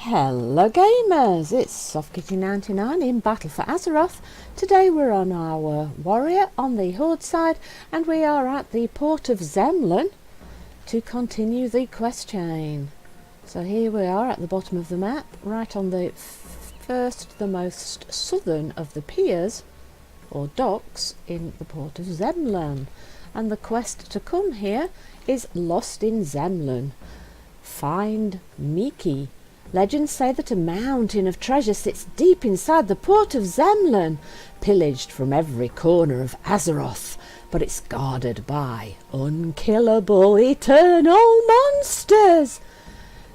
Hello gamers, it's SoftKitty99 in Battle for Azeroth. Today we're on our warrior on the Horde side and we are at the port of Zem'lan to continue the quest chain. So here we are at the bottom of the map, right on the the most southern of the piers or docks in the port of Zem'lan. And the quest to come here is Lost in Zem'lan. Find Miki. Legends say that a mountain of treasure sits deep inside the port of Zem'lan, pillaged from every corner of Azeroth, but it's guarded by unkillable eternal monsters.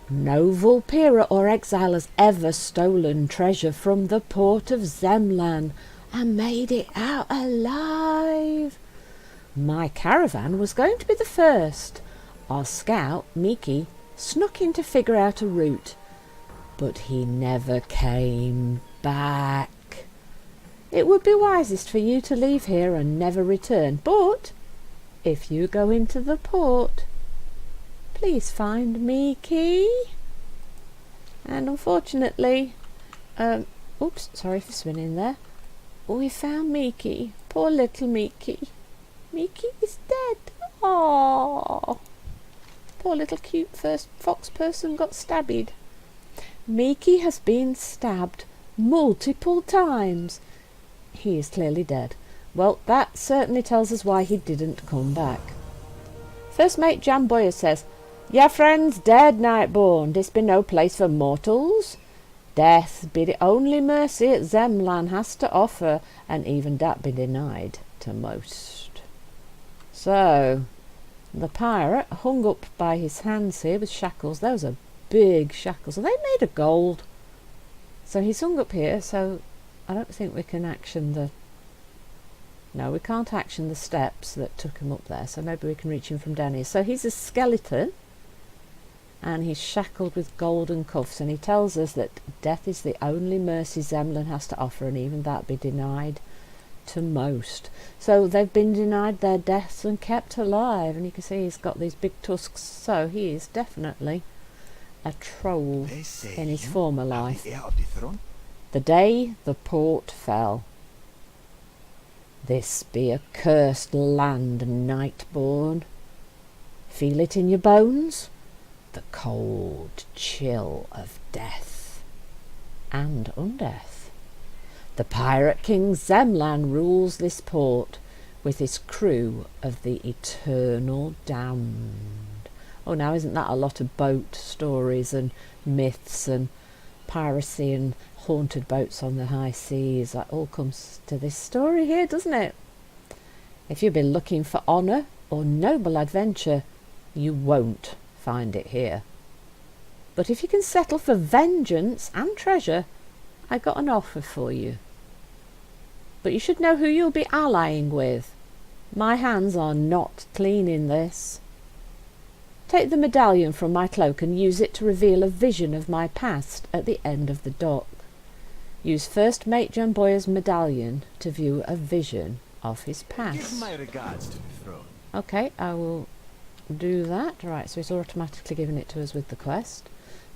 No Vulpera or exile has ever stolen treasure from the port of Zem'lan and made it out alive. My caravan was going to be the first. Our scout, Miki, snuck in to figure out a route, but he never came back. It would be wisest for you to leave here and never return, but if you go into the port, please find Miki. And unfortunately, oops, sorry for spinning there. We found Miki. Poor little Miki. Miki is dead. Aww. Poor little cute first fox person got stabbed. Miki has been stabbed multiple times. He is clearly dead. Well, that certainly tells us why he didn't come back. First mate Jamboya says, "Ya friend's dead, Nightborn. This be no place for mortals. Death be the only mercy at Zem'lan has to offer, and even that be denied to most." So, the pirate hung up by his hands here with shackles. Those are big shackles. Are they made of gold? So he's hung up here, so I don't think we can action the... No, we can't action the steps that took him up there, so maybe we can reach him from down here. So he's a skeleton, and he's shackled with golden cuffs, and he tells us that death is the only mercy Zem'lan has to offer, and even that be denied to most. So they've been denied their deaths and kept alive, and you can see he's got these big tusks, so he is definitely a troll in his former life. The day the port fell. This be a cursed land, Nightborn. Feel it in your bones? The cold chill of death and undeath. The pirate king Zem'lan rules this port with his crew of the eternal damned. Oh, now isn't that a lot of boat stories and myths and piracy and haunted boats on the high seas? That all comes to this story here, doesn't it? If you've been looking for honour or noble adventure, you won't find it here. But if you can settle for vengeance and treasure, I got an offer for you. But you should know who you'll be allying with. My hands are not clean in this. Take the medallion from my cloak and use it to reveal a vision of my past at the end of the dock. Use first mate Jamboya's medallion to view a vision of his past. Give my regards to the throne. Okay, I will do that. Right, so it's automatically giving it to us with the quest.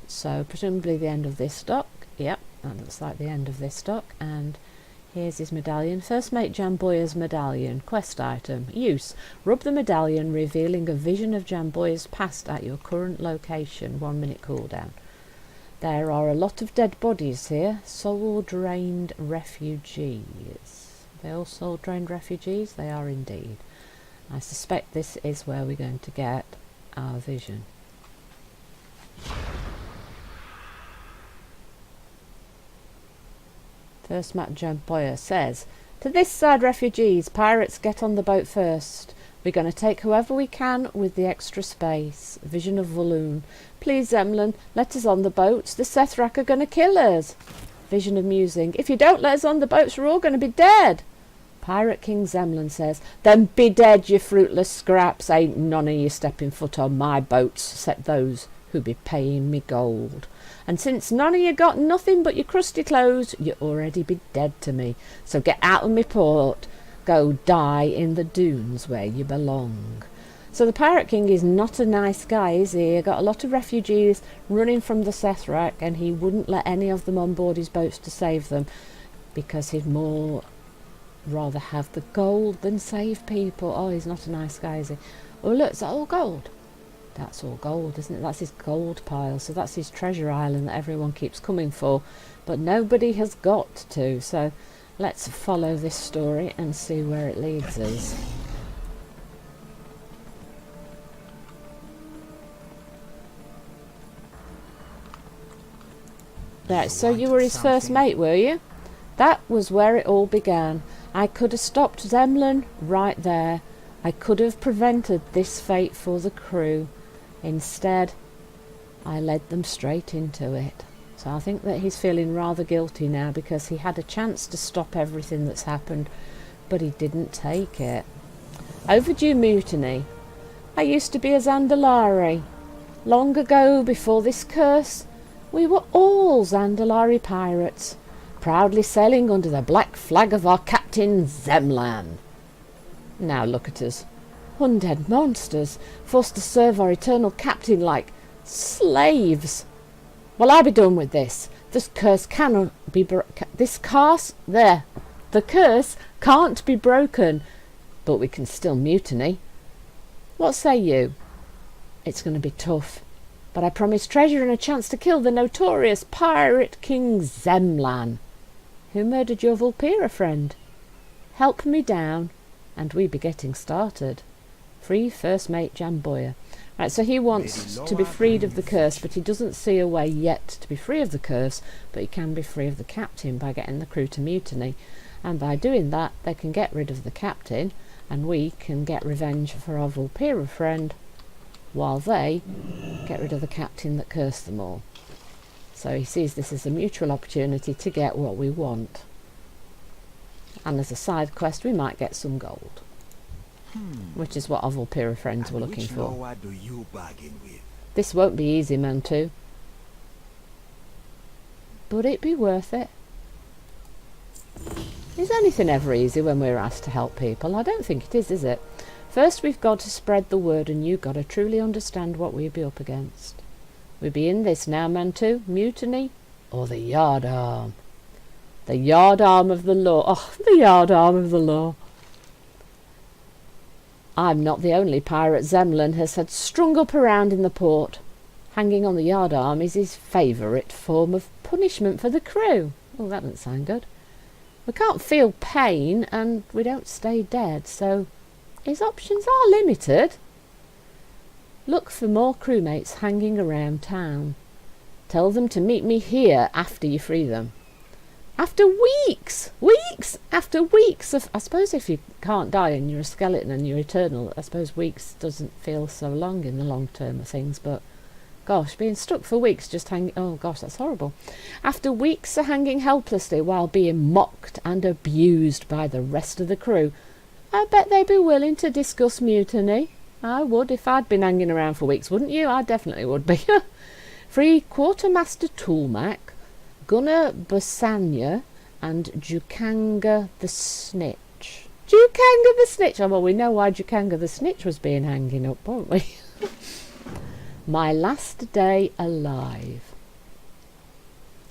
So presumably the end of this dock. Yep, that looks like the end of this dock. And here's his medallion. First mate Jamboya's medallion. Quest item. Use. Rub the medallion, revealing a vision of Jamboya's past at your current location. 1 minute cooldown. There are a lot of dead bodies here. Soul-drained refugees. Are they all soul-drained refugees? They are indeed. I suspect this is where we're going to get our vision. First mate Jamboya says, "To this side, refugees. Pirates, get on the boat first. We're going to take whoever we can with the extra space. Vision of Voldun. Please, Zem'lan, let us on the boats. The Sethrak are going to kill us." Vision of Musing. "If you don't let us on the boats, we're all going to be dead." Pirate King Zem'lan says, "Then be dead, you fruitless scraps. Ain't none of you stepping foot on my boats, except those who be paying me gold. And since none of you got nothing but your crusty clothes, you already be dead to me. So get out of me port. Go die in the dunes where you belong." So the Pirate King is not a nice guy, is he? He got a lot of refugees running from the Sethrak, and he wouldn't let any of them on board his boats to save them, because he'd more rather have the gold than save people. Oh, he's not a nice guy, is he? Oh, look, is that all gold? That's all gold, isn't it? That's his gold pile. So that's his treasure island that everyone keeps coming for, but nobody has got to. So let's follow this story and see where it leads us. Right, so you were his first mate, were you? That was where it all began. I could have stopped Zem'lan right there. I could have prevented this fate for the crew. Instead, I led them straight into it. So I think that he's feeling rather guilty now, because he had a chance to stop everything that's happened, but he didn't take it. Overdue mutiny. I used to be a Zandalari. Long ago, before this curse, we were all Zandalari pirates, proudly sailing under the black flag of our captain Zem'lan. Now look at us, undead monsters, forced to serve our eternal captain like slaves. Well, I'll be done with this. This curse cannot be the curse can't be broken, but we can still mutiny. What say you? It's going to be tough, but I promise treasure and a chance to kill the notorious Pirate King Zem'lan, who murdered your Vulpera friend. Help me down, and we be getting started. Free first mate Jamboya. Right, so he wants to be freed of the curse, but he doesn't see a way yet to be free of the curse, but he can be free of the captain by getting the crew to mutiny. And by doing that, they can get rid of the captain, and we can get revenge for our Vulpera friend, while they get rid of the captain that cursed them all. So he sees this as a mutual opportunity to get what we want. And as a side quest, we might get some gold, which is what our Vulpera friends were looking for. What do you bargain with? This won't be easy, Mantu, but it'd be worth it. Is anything ever easy when we're asked to help people? I don't think it is it? First, we've got to spread the word, and you've got to truly understand what we'll be up against. We be in this now, Mantu. Mutiny or the yardarm? The yardarm of the law. Oh, the yardarm of the law. I'm not the only pirate Zem'lan has had strung up around in the port. Hanging on the yardarm is his favourite form of punishment for the crew. Oh, that doesn't sound good. We can't feel pain, and we don't stay dead, so his options are limited. Look for more crewmates hanging around town. Tell them to meet me here after you free them. After weeks after weeks of, I suppose if you can't die and you're a skeleton and you're eternal, I suppose weeks doesn't feel so long in the long term of things, but gosh, being stuck for weeks just hanging, oh gosh, that's horrible. After weeks of hanging helplessly while being mocked and abused by the rest of the crew, I bet they'd be willing to discuss mutiny. I would if I'd been hanging around for weeks, wouldn't you? I definitely would be. Free Quartermaster Toolmac, Gunner Basanya, and Jukanga the Snitch. Jukanga the Snitch! Oh, well, we know why Jukanga the Snitch was being hanging up, won't we? My last day alive.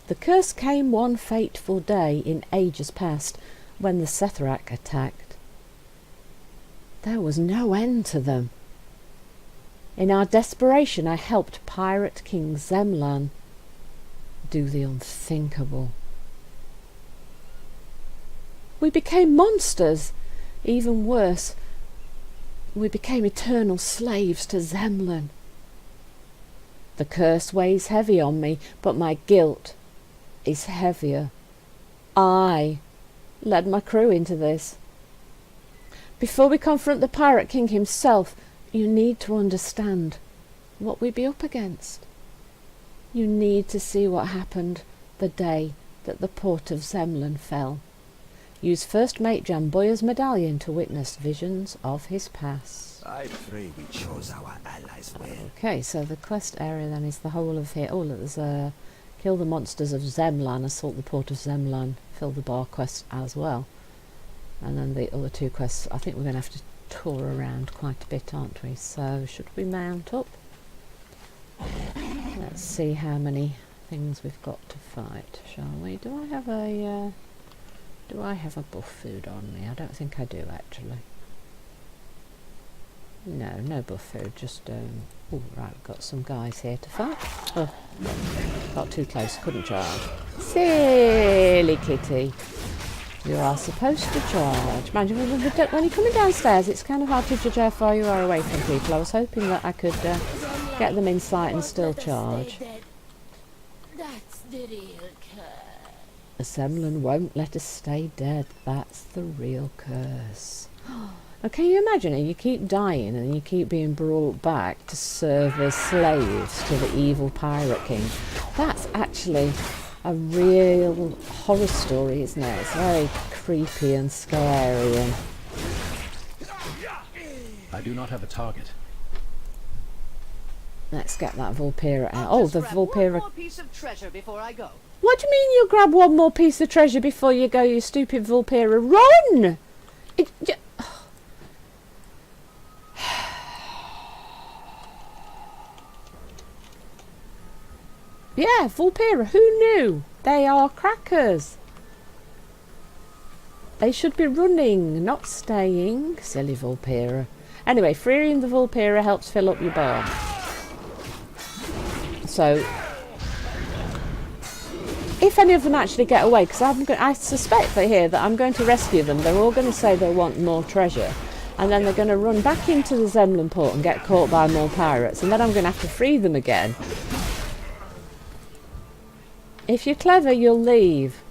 The curse came one fateful day in ages past, when the Sethrak attacked. There was no end to them. In our desperation, I helped Pirate King Zem'lan do the unthinkable. We became monsters. Even worse, we became eternal slaves to Zem'lan. The curse weighs heavy on me, but my guilt is heavier. I led my crew into this. Before we confront the Pirate King himself, you need to understand what we be up against. You need to see what happened the day that the port of Zem'lan fell. Use First Mate Jamboya's medallion to witness visions of his past. I pray we chose our allies well. Okay, so the quest area then is the whole of here. Oh, look, there's kill the monsters of Zem'lan, assault the port of Zem'lan, fill the bar quest as well. And then the other two quests, I think we're going to have to tour around quite a bit, aren't we? So should we mount up? Let's see how many things we've got to fight, shall we? Do I have a buff food on me? I don't think I do, actually. No buff food, just oh right, we've got some guys here to fight. Oh, got too close, couldn't charge. Silly kitty. You are supposed to charge. Mind you, when you're coming downstairs, it's kind of hard to judge how far you are away from people. I was hoping that I could get them in sight and still charge. That's the real curse. Zem'lan won't let us stay dead. That's the real curse. Now, can you imagine it? You keep dying and you keep being brought back to serve as slaves to the evil pirate king. That's actually a real horror story, isn't it? It's very creepy and scary. And I do not have a target. let's get that Vulpera out. Oh, the Vulpera. One more piece of treasure before I go. What do you mean you'll grab one more piece of treasure before you go, you stupid Vulpera? Run! Yeah, Vulpera, who knew? They are crackers. They should be running, not staying. Silly Vulpera. Anyway, freeing the Vulpera helps fill up your bar. So, if any of them actually get away, because I suspect they hear that I'm going to rescue them, they're all going to say they want more treasure. And then they're going to run back into the Zem'lan port and get caught by more pirates. And then I'm going to have to free them again. If you're clever, you'll leave.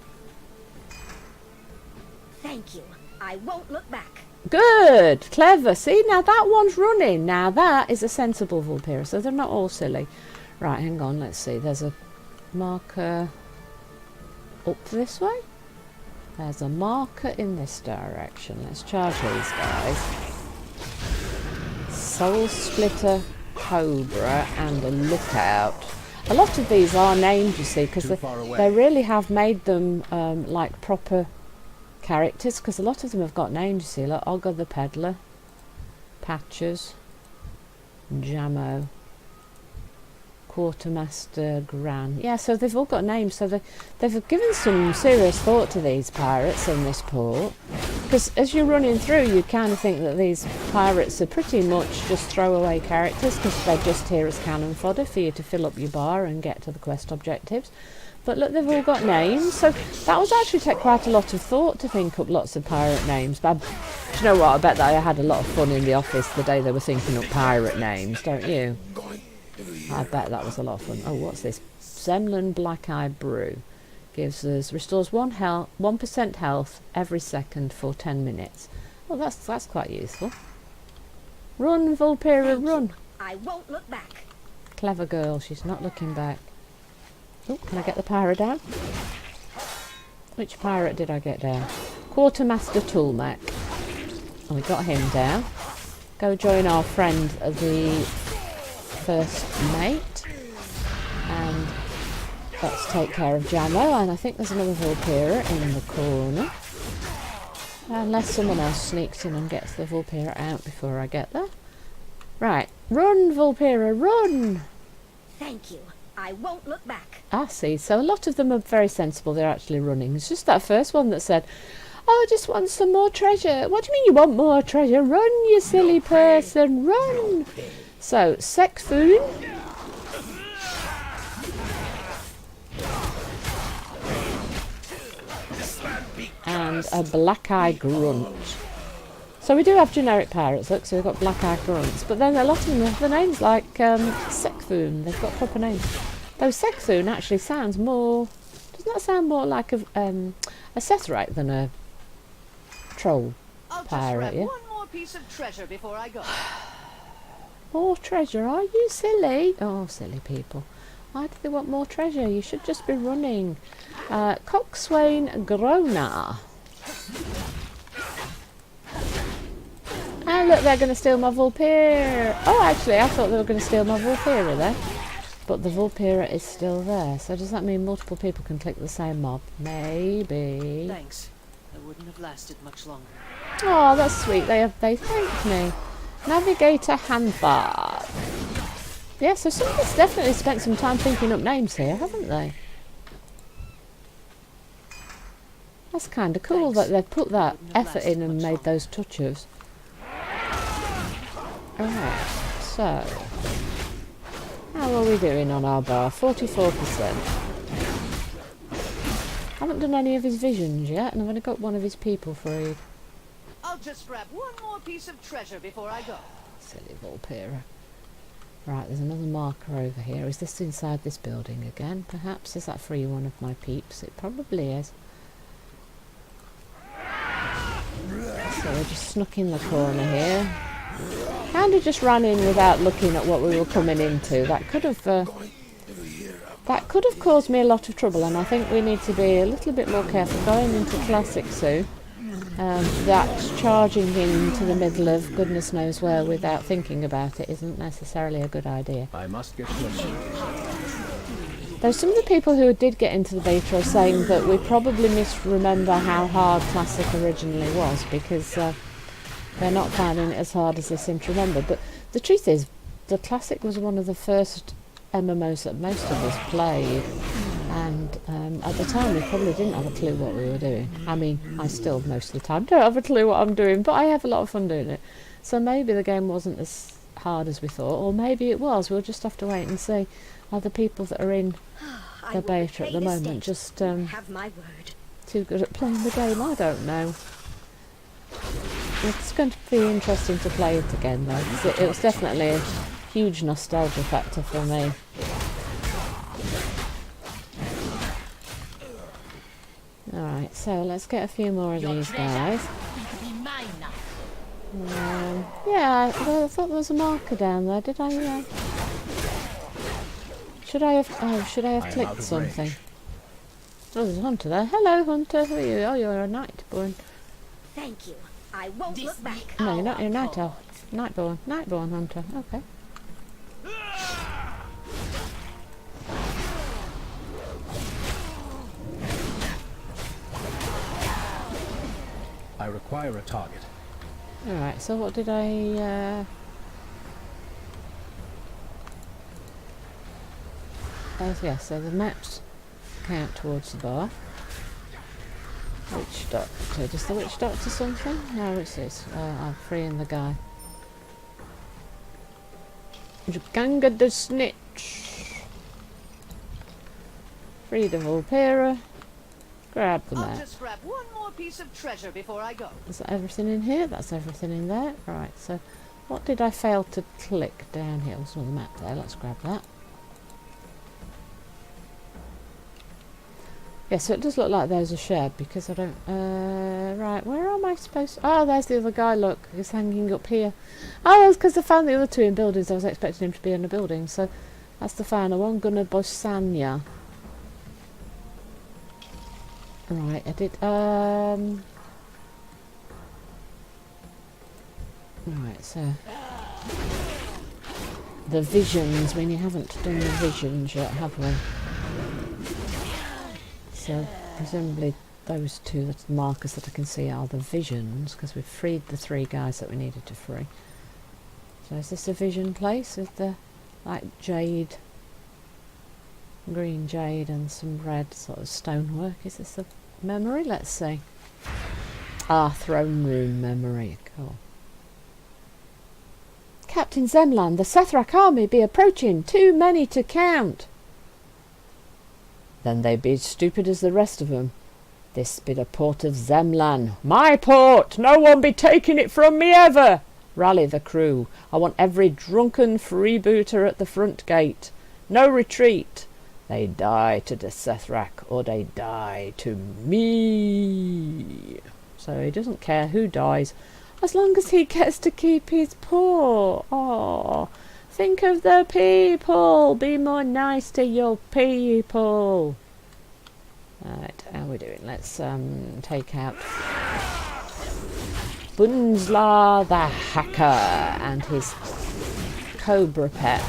Thank you. I won't look back. Good! Clever. See, now that one's running. Now that is a sensible Vulpera, so they're not all silly. Right, hang on, let's see. There's a marker up this way. There's a marker in this direction. Let's charge these guys. Soul Splitter, Cobra, and a Lookout. A lot of these are named, you see, because they really have made them like proper characters, because a lot of them have got names, you see, like Ogre the Peddler, Patches, Jammo, Quartermaster, Gran. Yeah, so they've all got names, so they've given some serious thought to these pirates in this port, because as you're running through, you kind of think that these pirates are pretty much just throwaway characters, because they're just here as cannon fodder for you to fill up your bar and get to the quest objectives. But look, they've all got names, so that was actually take quite a lot of thought to think up lots of pirate names. But do you know what, I bet that I had a lot of fun in the office the day they were thinking up pirate names, don't you? I bet that was a lot of fun. Oh, what's this? Zem'lan Black Eye Brew. Restores 1% health every second for 10 minutes. Oh, that's quite useful. Run, Vulpera, run. I won't look back. Clever girl, she's not looking back. Oh, can I get the pirate down? Which pirate did I get down? Quartermaster Toolmac. Oh, we got him down. Go join our friend, the first mate. And let's take care of Jammo. And I think there's another Vulpera in the corner. Unless someone else sneaks in and gets the Vulpera out before I get there. Right. Run, Vulpera, run! Thank you. I won't look back. I see. So a lot of them are very sensible. They're actually running. It's just that first one that said, oh, I just want some more treasure. What do you mean you want more treasure? Run, you silly person, run! So, Sekfoon. And a Black Eye Grunt. So we do have generic pirates, look, so we've got Black Eye Grunts, but then a lot of them have the names like Sekfoon, they've got proper names. Though Sekfoon actually sounds more, doesn't that sound more like a Setherite than a troll pirate, yeah? One more piece of treasure before I go. More treasure, are you silly? Oh, silly people. Why do they want more treasure? You should just be running. Coxswain Grona. And look, they're going to steal my Vulpera. Oh, actually, I thought they were going to steal my Vulpera there. But the Vulpera is still there. So does that mean multiple people can click the same mob? Maybe. Thanks. I wouldn't have lasted much longer. Oh, that's sweet. They thanked me. Navigator handbar. Yeah, so somebody's definitely spent some time thinking up names here, haven't they? That's kind of cool that they've put that effort in and made those touches. Alright, so how are we doing on our bar? 44%. Haven't done any of his visions yet, and I've only got one of his people freed. I'll just grab one more piece of treasure before I go. Silly Volpera. Right, there's another marker over here. Is this inside this building again, perhaps? Is that free one of my peeps? It probably is. So we just snuck in the corner here. Kind of just ran in without looking at what we were coming into. That could have caused me a lot of trouble, and I think we need to be a little bit more careful going into Classic soon. That charging into the middle of goodness knows where without thinking about it isn't necessarily a good idea. I must get closer. Though some of the people who did get into the beta are saying that we probably misremember how hard Classic originally was, because they're not finding it as hard as they seem to remember. But the truth is, the Classic was one of the first MMOs that most of us played, and at the time we probably didn't have a clue what we were doing. I mean, I still most of the time don't have a clue what I'm doing, but I have a lot of fun doing it. So maybe the game wasn't as hard as we thought, or maybe it was. We'll just have to wait and see. Are the people that are in the beta at the moment just Have my word. too good at playing the game? I don't know. It's going to be interesting to play it again though, because it was definitely a huge nostalgia factor for me. Alright, so let's get a few more of these guys. Yeah, I thought there was a marker down there. Did I? Should I have clicked something? Oh, there's a hunter there. Hello, hunter. Who are you? Oh, you're a nightborn. Thank you. I won't look back. No, you're not. You're a night elf. Nightborn. Nightborn hunter. Okay. I require a target. Alright, so what did I... yeah, so the maps count towards the bar. Witch Doctor. Does the Witch Doctor something? No, it's this. I'm freeing the guy. Ganga the Snitch. Free the Volpera. Grab the I'll map. just grab one more piece of treasure before I go. Is that everything in here? That's everything in there. Right, so what did I fail to click down here? There's another map there. Let's grab that. Yeah, so it does look like there's a shed, because I don't... right, where am I supposed to... Oh, there's the other guy, look. He's hanging up here. Oh, that's because I found the other two in buildings. I was expecting him to be in a building, so that's the final one. Gunnar Bosanya. Right, I did... Right, so... The visions. We haven't done the visions yet, have we? So, presumably those two, that's the markers that I can see, are the visions, because we've freed the three guys that we needed to free. So is this a vision place with the, like, jade, green jade and some red sort of stonework? Is this a memory? Let's see. Ah, throne room memory. Cool. Captain Zem'lan, the Sethrak army be approaching. Too many to count. Then they be as stupid as the rest of them. This be the port of Zem'lan. My port! No one be taking it from me ever! Rally the crew. I want every drunken freebooter at the front gate. No retreat. They die to the Sethrak, or they die to me. So he doesn't care who dies, as long as he gets to keep his port. Oh, think of the people. Be more nice to your people. Right, how are we doing? Let's take out Bunzla the Hacker and his Cobra pet.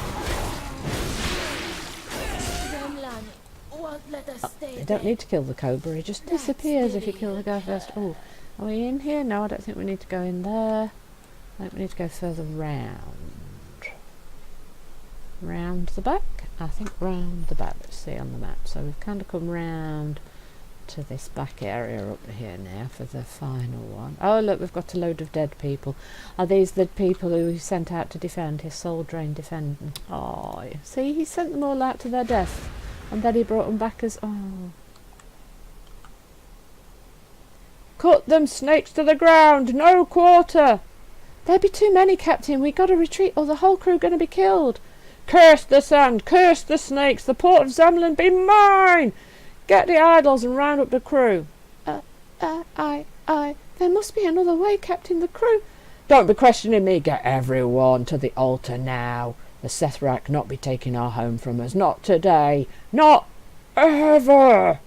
Zem'lan won't let You don't need to kill the cobra, he just disappears if you kill the guy first. Oh, are we in here? No, I don't think we need to go in there. I think we need to go further round. Round the back? I think round the back. Let's see on the map. So we've kind of come round to this back area up here now for the final one. Oh look, we've got a load of dead people. Are these the people who he sent out to defend his soul drain defending? Oh, see, he sent them all out to their death and then he brought them back as... oh. Cut them snakes to the ground, no quarter! There'd be too many, Captain, we got to retreat or the whole crew going to be killed. Curse the sand, curse the snakes, the port of Zem'lan be mine! Get the idols and round up the crew. There must be another way, Captain, the crew. Don't be questioning me, get everyone to the altar now. The Sethrak not be taking our home from us, not today, not ever.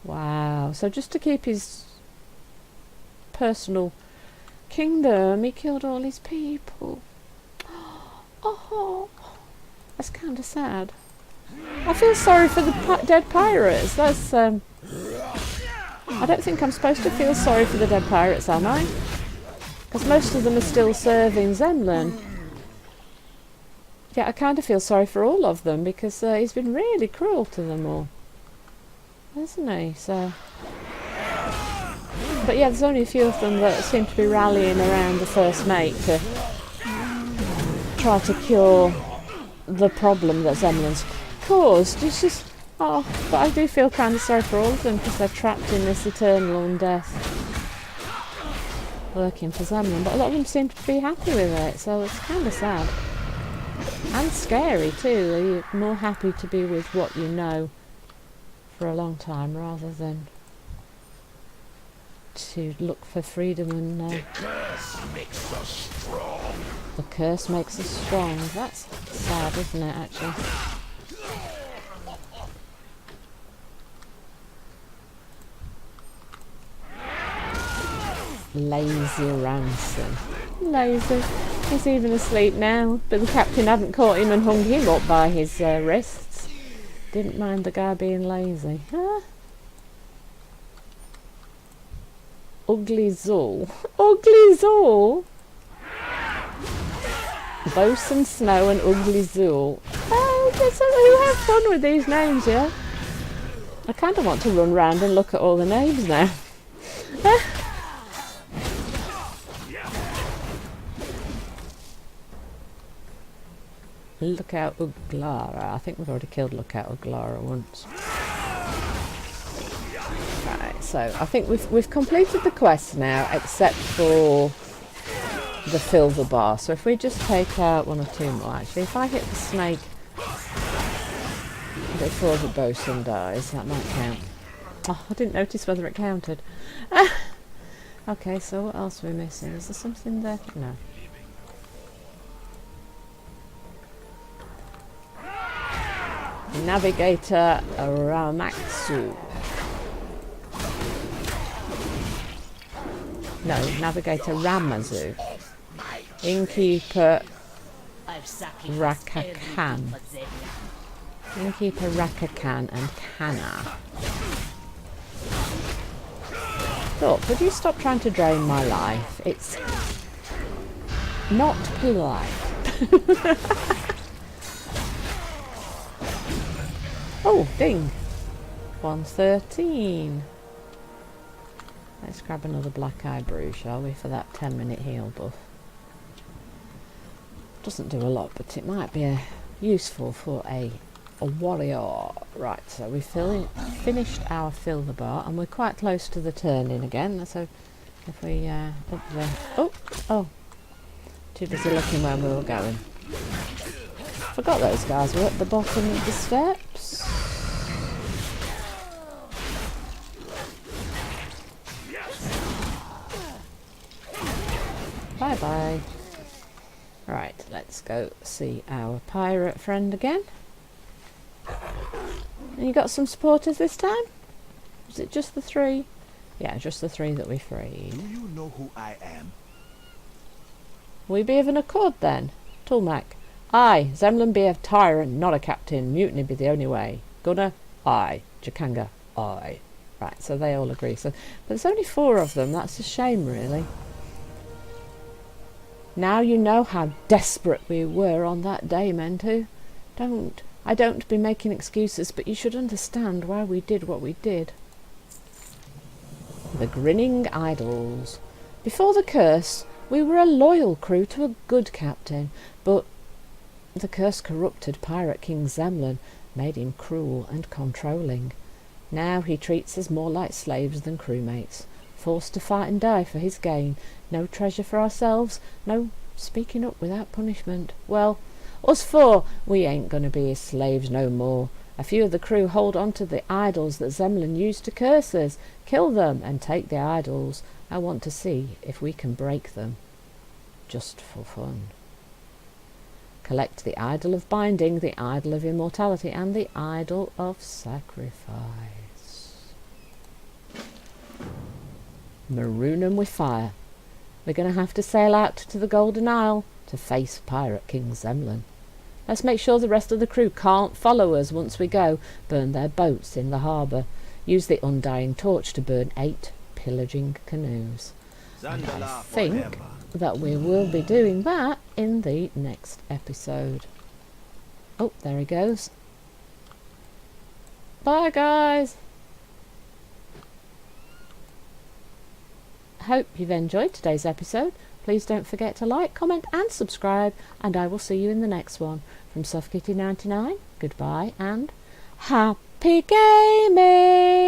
Wow, so just to keep his personal kingdom, he killed all his people. Oh, that's kind of sad. I feel sorry for the dead pirates. That's I don't think I'm supposed to feel sorry for the dead pirates, am I? Because most of them are still serving Zem'lan. Yeah, I kind of feel sorry for all of them because he's been really cruel to them all, hasn't he? So, but yeah, there's only a few of them that seem to be rallying around the first mate to try to cure the problem that Zem'lan's caused. It's just, oh, but I do feel kind of sorry for all of them because they're trapped in this eternal undeath, working for Zem'lan. But a lot of them seem to be happy with it, so it's kind of sad and scary too. You're more happy to be with what you know for a long time rather than to look for freedom and the curse makes us strong. The curse makes us strong. That's sad, isn't it, actually? Lazy Ransom. Lazy. He's even asleep now, but the captain hadn't caught him and hung him up by his wrists. Didn't mind the guy being lazy. Huh? Ugly Zul. Ugly Zul? Bosun Snow and Ugly Zul. Oh, there's some who have fun with these names, yeah? I kind of want to run round and look at all the names now. Lookout Uglara. I think we've already killed Lookout Uglara once. Right, so I think we've completed the quest now, except for the fill the bar. So if we just take out one or two more, actually, if I hit the snake before the bosun dies, that might count. Oh, I didn't notice whether it counted. Okay, so what else are we missing? Is there something there? No. Navigator Ramatsu. No, Navigator Ramazu. Innkeeper Rakakan. Innkeeper Rakakan and Kana. Look, would you stop trying to drain my life? It's not polite. Oh, ding. 113. Let's grab another black eye brew, shall we, for that 10-minute heal buff. Doesn't do a lot, but it might be useful for a warrior. Right, so we've finished our fill the bar, and we're quite close to the turn-in again. So if we up there... Oh! Too busy looking where we were going. Forgot those guys were at the bottom of the steps. Bye bye. Right, let's go see our pirate friend again. And you got some supporters this time? Was it just the 3? Yeah, just the 3 that we freed. Do you know who I am? We be of an accord then? Tulmak. Aye, Zem'lan be a tyrant, not a captain. Mutiny be the only way. Gunner, aye. Jakanga, aye. Right, so they all agree. So, but there's only 4 of them. That's a shame, really. Now you know how desperate we were on that day, Mentu. I don't be making excuses, but you should understand why we did what we did. The Grinning Idols. Before the curse, we were a loyal crew to a good captain, but the curse corrupted Pirate King Zem'lan, made him cruel and controlling. Now he treats us more like slaves than crewmates, forced to fight and die for his gain, no treasure for ourselves, no speaking up without punishment. Well, us 4, we ain't going to be his slaves no more. A few of the crew hold on to the idols that Zem'lan used to curse us. Kill them and take the idols. I want to see if we can break them. Just for fun. Collect the idol of binding, the idol of immortality, and the idol of sacrifice. Maroon 'em with fire. We're going to have to sail out to the Golden Isle to face Pirate King Zem'lan. Let's make sure the rest of the crew can't follow us once we go. Burn their boats in the harbour. Use the undying torch to burn 8 pillaging canoes. And I think that we will be doing that in the next episode. Oh, there he goes. Bye, guys. Hope you've enjoyed today's episode. Please don't forget to like, comment and subscribe, and I will see you in the next one. From Soft Kitty 99, goodbye and happy gaming!